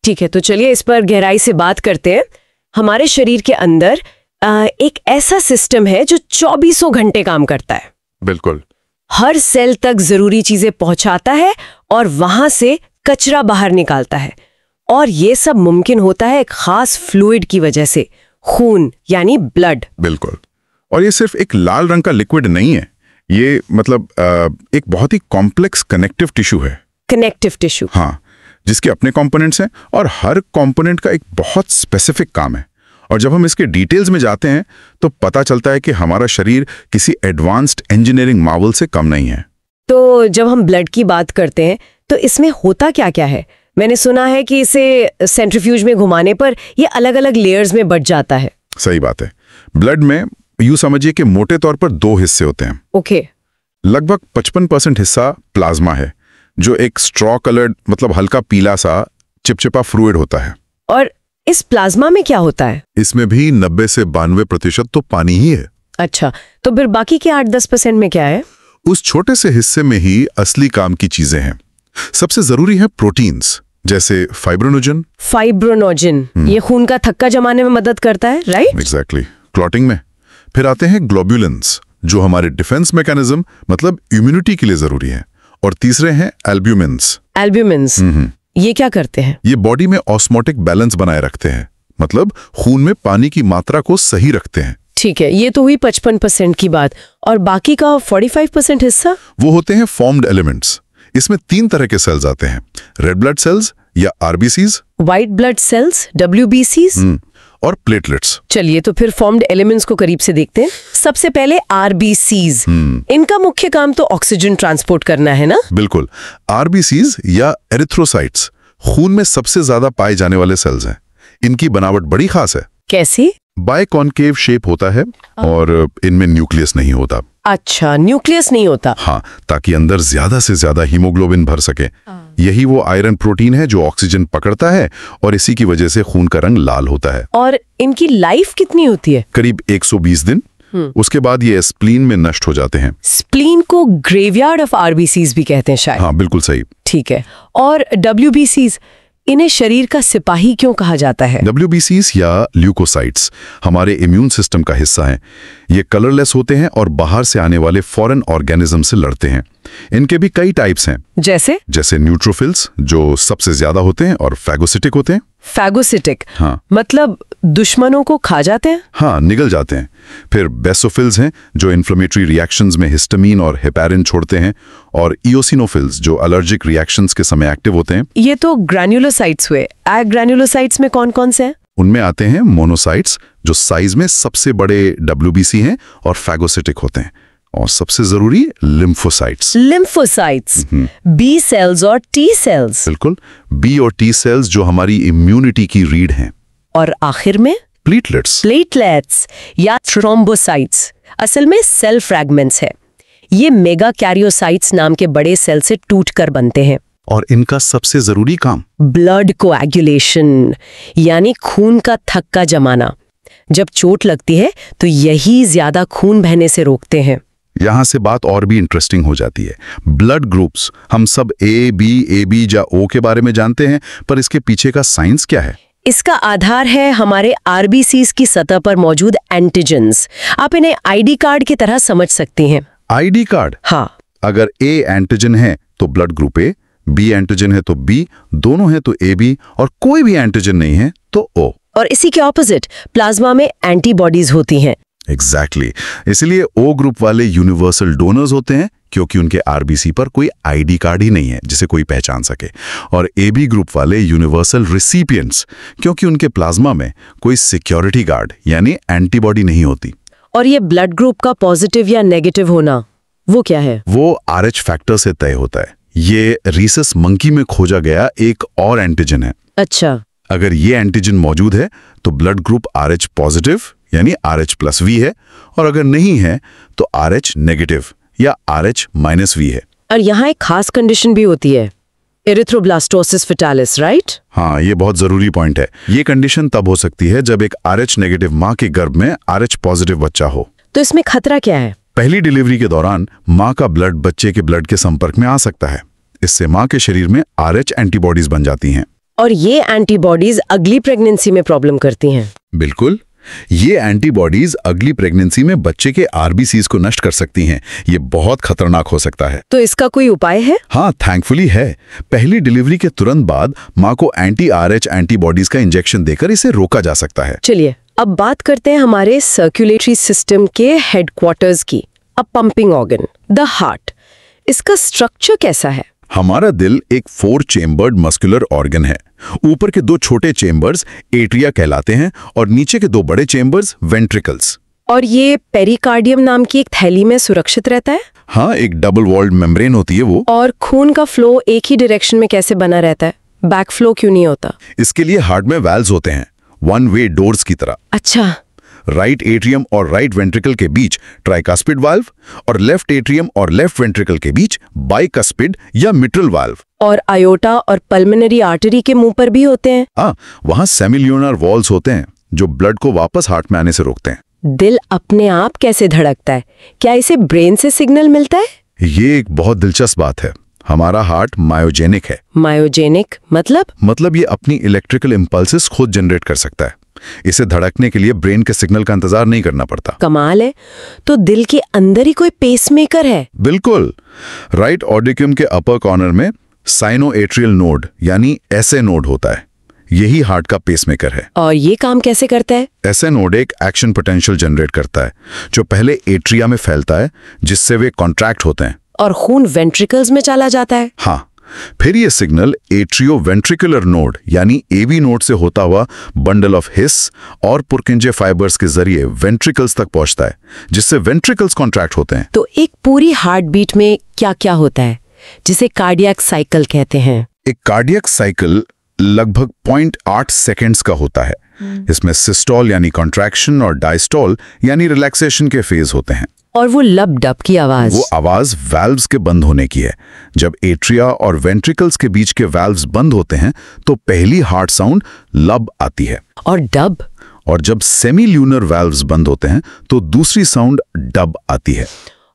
ठीक है, तो चलिए इस पर गहराई से बात करते हैं। हमारे शरीर के अंदर एक ऐसा सिस्टम है जो 24 घंटे काम करता है। बिल्कुल। हर सेल तक जरूरी चीजें पहुंचाता है और वहां से कचरा बाहर निकालता है। और ये सब मुमकिन होता है एक खास फ्लूइड की वजह से, खून यानी ब्लड। बिल्कुल। और ये सिर्फ एक लाल रंग का लिक्विड नहीं है, ये मतलब एक बहुत ही कॉम्प्लेक्स कनेक्टिव टिश्यू है। Connective tissue? हाँ, जिसके अपने कंपोनेंट्स हैं और हर कंपोनेंट का एक बहुत स्पेसिफिक काम है। और जब हम इसके डिटेल्स में जाते हैं तो पता चलता है कि हमारा शरीर किसी एडवांस्ड इंजीनियरिंग मार्वल से कम नहीं है। तो जब हम ब्लड की बात करते हैं तो इसमें होता क्या क्या है? मैंने सुना है कि इसे सेंट्रीफ्यूज में घुमाने पर ये अलग अलग लेयर्स में बट जाता है। सही बात है। ब्लड में यूं समझिए कि मोटे तौर पर 2 हिस्से होते हैं। ओके। लगभग 55% हिस्सा प्लाज्मा है, जो एक स्ट्रॉ कलर्ड मतलब हल्का पीला सा चिपचिपा फ्लूइड होता है। और इस प्लाज्मा में क्या होता है? इसमें भी 90 से 92% तो पानी ही है। अच्छा, तो फिर बाकी के 8-10% में क्या है? उस छोटे से हिस्से में ही असली काम की चीजें हैं। सबसे जरूरी है प्रोटीन्स, जैसे फाइब्रोनोजन। फाइब्रोनोजन, ये खून का थक्का जमाने में मदद करता है, राइट? एग्जैक्टली, क्लॉटिंग में। फिर आते हैं ग्लोब्यूलिन्स, जो हमारे डिफेंस मैकेनिज्म मतलब इम्यूनिटी के लिए जरूरी है। और तीसरे हैं एल्ब्यूमिन्स। एल्ब्यूमिन्स, ये क्या करते हैं? ये बॉडी में ऑस्मोटिक बैलेंस बनाए रखते हैं, मतलब खून में पानी की मात्रा को सही रखते हैं। ठीक है, ये तो हुई 55% की बात। और बाकी का 45% हिस्सा? वो होते हैं फॉर्म्ड एलिमेंट्स। इसमें 3 तरह के सेल्स आते हैं, रेड ब्लड सेल्स या RBCs, white blood cells WBCs, और प्लेटलेट्स। चलिए तो फिर फॉर्म्ड एलिमेंट्स को करीब से देखते हैं। सबसे पहले आरबीसीज। इनका मुख्य काम तो ऑक्सीजन ट्रांसपोर्ट करना है ना? बिल्कुल। आरबीसीज या एरिथ्रोसाइट्स खून में सबसे ज्यादा पाए जाने वाले सेल्स हैं। इनकी बनावट बड़ी खास है। कैसी? बायकॉन्केव शेप होता है और इनमें न्यूक्लियस नहीं होता। अच्छा, न्यूक्लियस नहीं होता? हाँ, ताकि अंदर ज्यादा से ज्यादा हीमोग्लोबिन भर सके। यही वो आयरन प्रोटीन है जो ऑक्सीजन पकड़ता है और इसी की वजह से खून का रंग लाल होता है। और इनकी लाइफ कितनी होती है? करीब 120 दिन। उसके बाद ये स्प्लीन में नष्ट हो जाते हैं। स्प्लीन को ग्रेवयार्ड ऑफ आरबीसीज भी कहते हैं शायद। हाँ, बिल्कुल सही। ठीक है। और WBCs, इन्हें शरीर का सिपाही क्यों कहा जाता है? WBCs या ल्यूकोसाइट्स हमारे इम्यून सिस्टम का हिस्सा हैं। ये कलरलेस होते हैं और बाहर से आने वाले फॉरेन ऑर्गेनिज्म से लड़ते हैं। इनके भी कई टाइप्स हैं, जैसे न्यूट्रोफिल्स जो सबसे ज्यादा होते हैं और फैगोसिटिक होते हैं। फैगोसिटिक? हाँ, मतलब दुश्मनों को खा जाते हैं? हाँ, निगल जाते हैं। फिर बेसोफिल्स हैं जो इन्फ्लेमेटरी रिएक्शंस में हिस्टामिन और हेपारिन छोड़ते हैं। और इओसिनोफिल्स जो एलर्जिक रिएक्शंस के समय एक्टिव होते हैं। ये तो ग्रैन्युलोसाइट्स हुए। ग्रैन्युलोसाइट्स में कौन कौन से हैं? उनमें आते हैं मोनोसाइट्स जो साइज में सबसे बड़े WBC हैं और फैगोसिटिक होते हैं। और सबसे जरूरी लिम्फोसाइट्स। लिम्फोसाइट्स, B सेल्स और T सेल्स। बिल्कुल, B और T सेल्स जो हमारी इम्यूनिटी की रीढ़ हैं। और आखिर में प्लेटलेट्स या थ्रोम्बोसाइट्स, असल में सेल फ्रैगमेंट्स है। ये मेगा कैरियोसाइट्स नाम के बड़े सेल से टूटकर बनते हैं। और इनका सबसे जरूरी काम ब्लड कोएगुलेशन, यानी खून का थक्का जमाना। जब चोट लगती है तो यही ज्यादा खून बहने से रोकते हैं। यहां से बात और भी इंटरेस्टिंग हो जाती है। ब्लड ग्रुप्स हम सब AB या O के बारे में जानते हैं, पर इसके पीछे का साइंस क्या है? इसका आधार है हमारे आरबीसीज की सतह पर मौजूद एंटीजेंस। आप इन्हें आईडी कार्ड की तरह समझ सकती हैं। ID card? हाँ। अगर A एंटीजन है तो blood group A, B antigen है तो B, दोनों है तो AB, और कोई भी एंटीजन नहीं है तो O। और इसी के ऑपोजिट प्लाज्मा में एंटीबॉडीज होती हैं। एग्जैक्टली। इसलिए O ग्रुप वाले यूनिवर्सल डोनर्स होते हैं क्योंकि उनके आरबीसी पर कोई आईडी कार्ड ही नहीं है जिसे कोई पहचान सके। और AB ग्रुप वाले यूनिवर्सल रिसिपिएंट्स क्योंकि उनके प्लाज्मा में कोई सिक्योरिटी गार्ड यानी एंटीबॉडी नहीं होती। और ये ब्लड ग्रुप का पॉजिटिव या नेगेटिव होना वो क्या है? वो RH फैक्टर से तय होता है। ये रीसस मंकी में खोजा गया एक और एंटीजन है। अच्छा। अगर ये एंटीजन मौजूद है तो ब्लड ग्रुप RH पॉजिटिव यानी RH+V है, और अगर नहीं है तो RH नेगेटिव या RH-V है। और यहाँ एक खास कंडीशन भी होती है, एरिथ्रोब्लास्टोसिस फेटालिस, राइट? हाँ, ये बहुत जरूरी पॉइंट है। ये कंडीशन तब हो सकती है जब एक RH नेगेटिव माँ के गर्भ में RH पॉजिटिव बच्चा हो। तो इसमें खतरा क्या है? पहली डिलीवरी के दौरान माँ का ब्लड बच्चे के ब्लड के संपर्क में आ सकता है। इससे माँ के शरीर में RH एंटीबॉडीज बन जाती हैं। और ये एंटीबॉडीज अगली प्रेगनेंसी में प्रॉब्लम करती हैं। बिल्कुल, ये एंटीबॉडीज अगली प्रेगनेंसी में बच्चे के आरबीसीज को नष्ट कर सकती हैं। ये बहुत खतरनाक हो सकता है। तो इसका कोई उपाय है? हाँ, थैंकफुली है। पहली डिलीवरी के तुरंत बाद माँ को एंटी-RH एंटीबॉडीज का इंजेक्शन देकर इसे रोका जा सकता है। चलिए अब बात करते हैं हमारे सर्कुलेटरी सिस्टम के हेडक्वार्टर्स की, अ पंपिंग ऑर्गन, द हार्ट। इसका स्ट्रक्चर कैसा है? हमारा दिल एक 4 चेम्बर्ड मस्कुलर ऑर्गन है। ऊपर के 2 छोटे चेम्बर्स एट्रिया कहलाते हैं और नीचे के 2 बड़े चेम्बर्स वेंट्रिकल्स। और ये पेरिकार्डियम नाम की एक थैली में सुरक्षित रहता है? हाँ, एक डबल वॉल्ड मेम्ब्रेन होती है वो। और खून का फ्लो एक ही डायरेक्शन में कैसे बना रहता है? बैक फ्लो क्यों नहीं होता? इसके लिए हार्ट में वाल्व्स होते हैं, 1 वे डोर्स की तरह। अच्छा। राइट एट्रियम और राइट वेंट्रिकल के बीच ट्राइकास्पिड वाल्व और लेफ्ट एट्रियम और लेफ्ट वेंट्रिकल के बीच बाइकास्पिड या मिट्रल वाल्व। और आयोटा और पल्मोनरी आर्टरी के मुंह पर भी होते हैं? हाँ, वहां सेमिल्यूनर वॉल्स होते हैं जो ब्लड को वापस हार्ट में आने से रोकते हैं। दिल अपने आप कैसे धड़कता है? क्या इसे ब्रेन से सिग्नल मिलता है? ये एक बहुत दिलचस्प बात है। हमारा हार्ट मायोजेनिक है। मायोजेनिक मतलब ये अपनी इलेक्ट्रिकल इंपल्सेस खुद जनरेट कर सकता है। इसे धड़कने के लिए ब्रेन के सिग्नल का इंतजार नहीं करना पड़ता। कमाल है। तो दिल के अंदर ही कोई पेसमेकर है? बिल्कुल। राइट ऑडिक्यूम के अपर कॉर्नर में साइनोएट्रियल नोड यानी एसए नोड होता है। यही हार्ट का पेसमेकर है। और ये काम कैसे करता है? एसए नोड एक एक्शन पोटेंशियल जनरेट करता है जो पहले एट्रिया में फैलता है, जिससे वे कॉन्ट्रैक्ट होते हैं और खून वेंट्रिकल्स में चला जाता है। हाँ, फिर ये सिग्नल एट्रियो वेंट्रिकुलर नोड यानी एवी नोड से होता हुआ बंडल ऑफ हिस और पुरकिंजे फाइबर्स के जरिए वेंट्रिकल्स तक पहुंचता है, जिससे वेंट्रिकल्स कॉन्ट्रैक्ट होते हैं। तो एक पूरी हार्ट बीट में क्या क्या होता है, जिसे कार्डियक साइकिल कहते हैं? एक कार्डियक साइकिल लगभग 0.8 सेकेंड्स का होता है। इसमें सिस्टोल यानी कॉन्ट्रैक्शन और डायस्टोल यानी रिलैक्सेशन के फेज होते हैं। और वो लब डब की आवाज? वो आवाज वाल्व्स के बंद होने की है। जब एट्रिया और वेंट्रिकल्स के बीच के वाल्व्स बंद होते हैं तो पहली हार्ट साउंड लब आती है। और डब? और जब सेमील्यूनर वाल्व्स बंद होते हैं तो दूसरी साउंड डब आती है।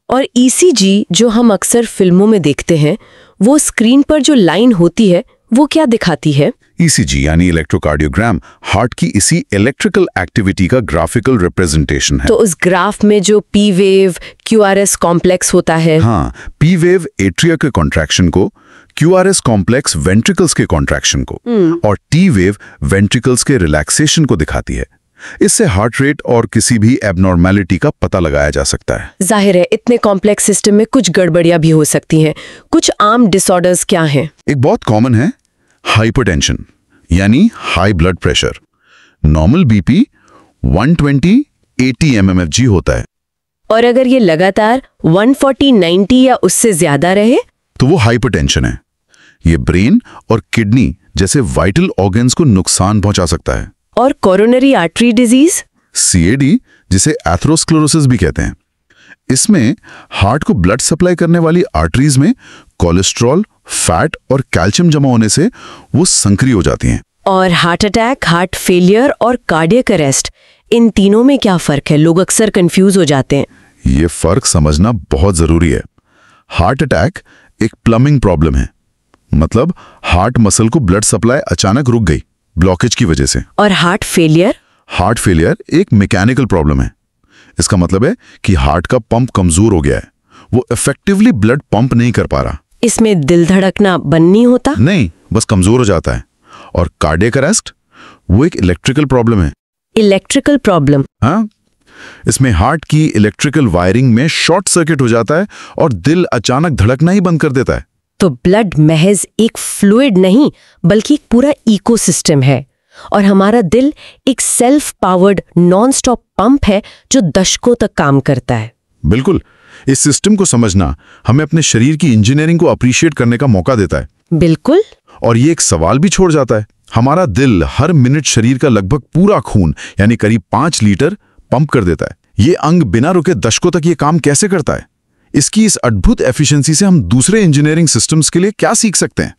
और ईसीजी जो हम अक्सर फिल्मों में देखते हैं, वो स्क्रीन पर जो लाइन होती है वो क्या दिखाती है? ईसीजी यानी इलेक्ट्रोकार्डियोग्राम हार्ट की इसी इलेक्ट्रिकल एक्टिविटी का ग्राफिकल रिप्रेजेंटेशन है। तो उस ग्राफ में जो पी वेव क्यूआरएस कॉम्प्लेक्स होता है? हाँ, पी वेव एट्रिया के कॉन्ट्रैक्शन को, क्यूआरएस कॉम्प्लेक्स वेंट्रिकल्स के कॉन्ट्रैक्शन को और टी वेव वेंट्रिकल्स के रिलैक्सेशन को दिखाती है। इससे हार्ट रेट और किसी भी एबनॉर्मेलिटी का पता लगाया जा सकता है। जाहिर है इतने कॉम्प्लेक्स सिस्टम में कुछ गड़बड़ियां भी हो सकती हैं। कुछ आम डिसऑर्डर्स क्या हैं? एक बहुत कॉमन है हाइपरटेंशन यानी high blood pressure. Normal BP 120/80 mmHg होता है। और अगर ये लगातार 140/90 या उससे ज्यादा रहे तो वो हाइपरटेंशन है। ये ब्रेन और किडनी जैसे वाइटल ऑर्गन्स को नुकसान पहुंचा सकता है। और कोरोनरी आर्टरी डिजीज CAD, जिसे एथेरोस्क्लेरोसिस भी कहते हैं, इसमें हार्ट को ब्लड सप्लाई करने वाली आर्टरीज में कोलेस्ट्रॉल, फैट और कैल्शियम जमा होने से वो संकरी हो जाती हैं। और हार्ट अटैक, हार्ट फेलियर और कार्डियक अरेस्ट, इन तीनों में क्या फर्क है? लोग अक्सर कंफ्यूज हो जाते हैं। ये फर्क समझना बहुत जरूरी है। हार्ट अटैक एक प्लमिंग प्रॉब्लम है, मतलब हार्ट मसल को ब्लड सप्लाई अचानक रुक गई ब्लॉकेज की वजह से। और हार्ट फेलियर एक मैकेनिकल प्रॉब्लम है। इसका मतलब है कि हार्ट का पंप कमजोर हो गया है, वो इफेक्टिवली ब्लड पंप नहीं कर पा रहा। इसमें दिल धड़कना बंद नहीं होता? नहीं, बस कमजोर हो जाता है। और कार्डियक अरेस्ट वो एक इलेक्ट्रिकल प्रॉब्लम है। Electrical problem? हाँ, इसमें हार्ट की इलेक्ट्रिकल वायरिंग में शॉर्ट सर्किट हो जाता है और दिल अचानक धड़कना ही बंद कर देता है। तो ब्लड महज एक फ्लूइड नहीं बल्कि एक पूरा इकोसिस्टम है। और हमारा दिल एक self powered non stop pump है जो दशकों तक काम करता है। बिल्कुल। इस सिस्टम को समझना हमें अपने शरीर की इंजीनियरिंग को अप्रिशिएट करने का मौका देता है। बिल्कुल। और ये एक सवाल भी छोड़ जाता है, हमारा दिल हर मिनट शरीर का लगभग पूरा खून यानी करीब 5 लीटर पंप कर देता है। ये अंग बिना रुके दशकों तक ये काम कैसे करता है? इसकी इस अद्भुत एफिशिएंसी से हम दूसरे इंजीनियरिंग सिस्टम्स के लिए क्या सीख सकते हैं?